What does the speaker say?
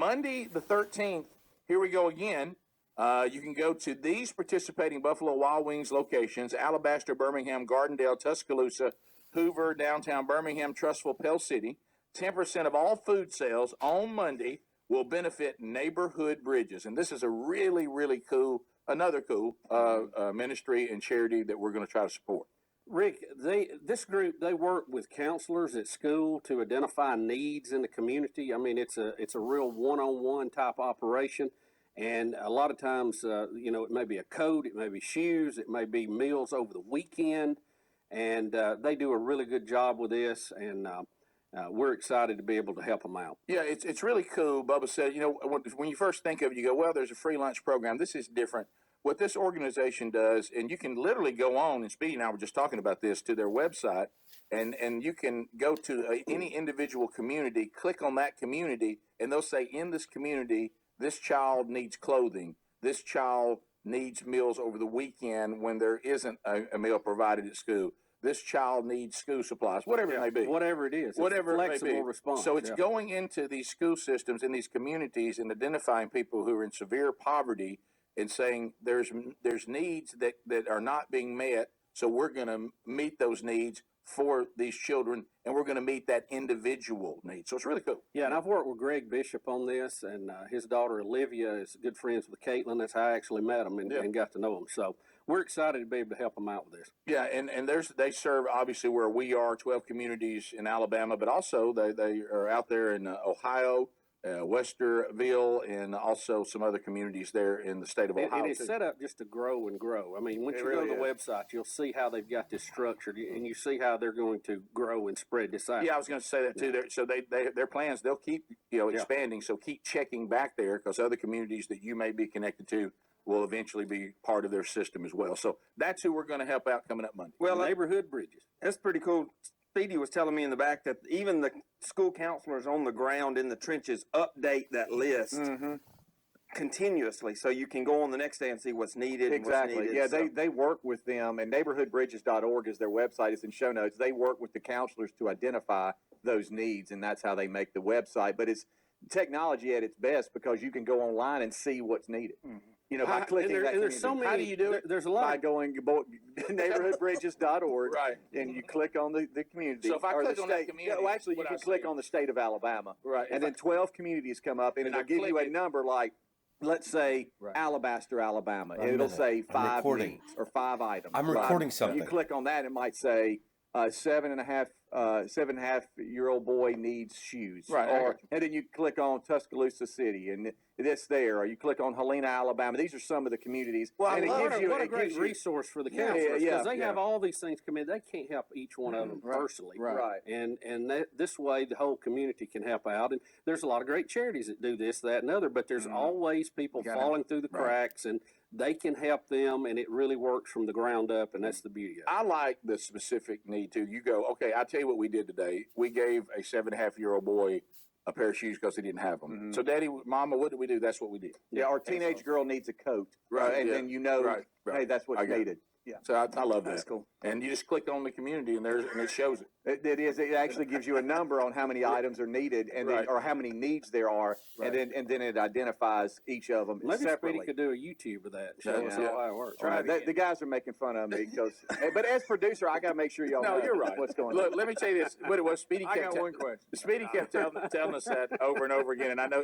Monday the 13th, here we go again. You can go to these participating Buffalo Wild Wings locations: Alabaster, Birmingham, Gardendale, Tuscaloosa, Hoover, downtown Birmingham, Trussville, Pell City. 10% of all food sales on Monday will benefit Neighborhood Bridges. And this is a really, really cool, another cool ministry and charity that we're going to try to support. Rick, this group, they work with counselors at school to identify needs in the community. I mean, it's a real one-on-one type operation. And a lot of times, it may be a coat, it may be shoes, it may be meals over the weekend. And they do a really good job with this, and we're excited to be able to help them out. Yeah, it's really cool. Bubba said, when you first think of it, you go, well, there's a free lunch program. This is different. What this organization does, and you can literally go on, and Speedy and I were just talking about this, to their website, and you can go to any individual community, click on that community, and they'll say, in this community, this child needs clothing. This child needs meals over the weekend when there isn't a meal provided at school. This child needs school supplies, whatever it may be. Whatever it is. Whatever it's it may be. Response. So it's going into these school systems in these communities and identifying people who are in severe poverty and saying there's needs that are not being met, so we're going to meet those needs for these children, and we're going to meet that individual need. So it's really cool. Yeah, and I've worked with Greg Bishop on this, and his daughter Olivia is good friends with Caitlin. That's how I actually met them and got to know them. So we're excited to be able to help them out with this. Yeah, and they serve, obviously, where we are, 12 communities in Alabama, but also they are out there in Ohio, Westerville, and also some other communities there in the state of Ohio. And it's set up just to grow and grow. I mean, once you go to the website, you'll see how they've got this structured, and you see how they're going to grow and spread this out. Yeah, I was going to say that too. So their plans, they'll keep expanding. So keep checking back there, because other communities that you may be connected to will eventually be part of their system as well. So that's who we're going to help out coming up Monday. Well, Neighborhood Bridges. That's pretty cool. Speedy was telling me in the back that even the school counselors on the ground in the trenches update that list continuously, so you can go on the next day and see what's needed. Exactly. And what's Yeah, needed, they work with them, and neighborhoodbridges.org is their website. It's in show notes. They work with the counselors to identify those needs, and that's how they make the website. But it's technology at its best, because you can go online and see what's needed. By clicking that there's so many. How do you do it? There's a lot. By going neighborhoodbridges.org, Right. and you click on the community. So if I or click the on that state, community, well, actually, you what can I click see? on the state of Alabama. Right. And then 12 communities come up, and And it'll I give you click a it. number like, let's say, Alabaster, Alabama. And it'll say 5 recording. needs or 5 items. I'm recording You something. click on that, it might say, 7.5-year-old boy needs shoes. Right. And then you click on Tuscaloosa City, and it's there. Or you click on Helena, Alabama. These are some of the communities. Well, and what a great resource for the counselors, because they have all these things come in. They can't help each one of them personally. Right. And this way, the whole community can help out. And there's a lot of great charities that do this, that, and other, but there's always people falling through the cracks, and they can help them, and it really works from the ground up, and that's the beauty of it. I like the specific need too. You go, okay, I'll tell you what we did today. We gave a 7.5-year-old boy a pair of shoes because he didn't have them. So, Daddy, Mama, what did we do? That's what we did. Yeah, our teenage girl needs a coat. Right, And yeah. then Right. hey, that's what's I get it. needed. Yeah. So I love that. That's cool. And you just click on the community, and it shows it. It is. It actually gives you a number on how many items are needed, and then, or how many needs there are, and then it identifies each of them Maybe separately. Speedy could do a YouTube of that. Show us Yeah. how it works. The guys are making fun of me because, but as producer, I got to make sure y'all know you're right. what's going Look, on. let me tell you this. What it was, Speedy I kept got one question. Speedy kept telling us that over and over again, and I know